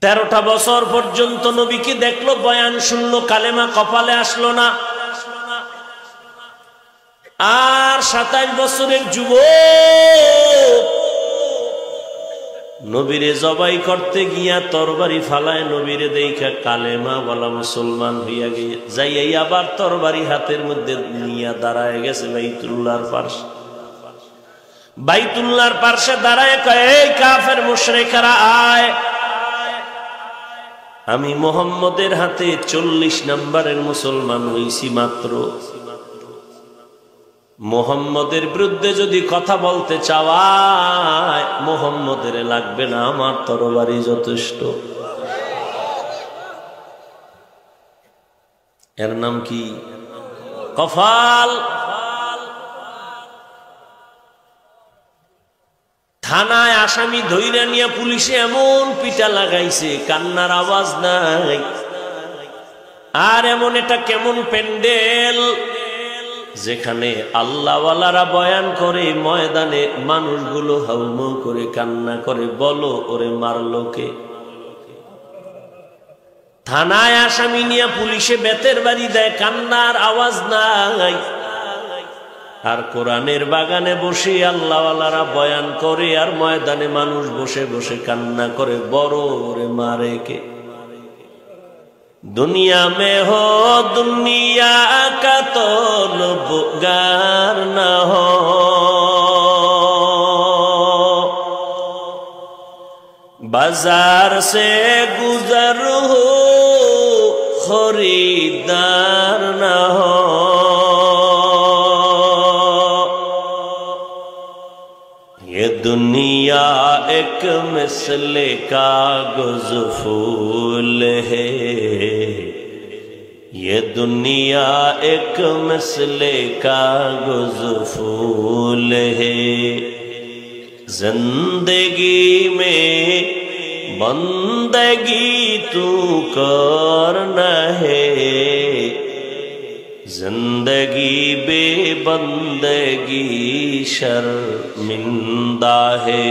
13টা বছর পর্যন্ত নবীকে দেখলো, বয়ান শুনলো, কালেমা কপালে আসলো না। আর 27 বছরের যুবক নবীরে জবাই করতে গিয়া তরবারি ফালায়, নবীরে দেখা কালেমা বলা মুসলমান হইয়া গিয়া যাই আবার তরবারি হাতের মধ্যে নিয়ে দাঁড়ায় গেছে বাইতুল্লাহর পার্শ্বে। বাইতুল্লাহর পার্শ্বে দাঁড়ায় কয়, এই কাফের মুশরিকরা আয়, আমি মুহাম্মদের হাতে 40 নম্বরের মুসলমান হইছি মাত্র। মুহাম্মদের বিরুদ্ধে যদি কথা বলতে চাওয়ায় মুহাম্মদের লাগবে না, আমার তরবারি যথেষ্ট। এর নাম কি? কফাল। থানায় আসামি ধইরা নিয়ে পুলিশে এমন পিটা লাগাইছে, কান্নার আওয়াজ নাই। আর এমন এটা কেমন প্যান্ডেল যেখানে আল্লাহওয়ালারা বয়ান করে, ময়দানে মানুষগুলো হাউমাউ করে কান্না করে, বলো ওরে মারলো কে? থানায় আসামি নিয়ে পুলিশে বেতের বাড়ি দেয়, কান্নার আওয়াজ নাই। আর কোরআনের বাগানে বসে আল্লাহওয়ালারা বয়ান করে, আর ময়দানে মানুষ বসে বসে কান্না করে, বড় ওরে মারে কে? दुनिया में हो दुनिया का तलबगार न हो, बाजार से गुजर हो खरीदार न हो। ये दुनिया एक मिसले कागज फूल है, ये दुनिया एक मिसले कागज फूल है। जिंदगी में बंदगी तू करना है, जिंदगी बेबंदगी शर्मिंदा है।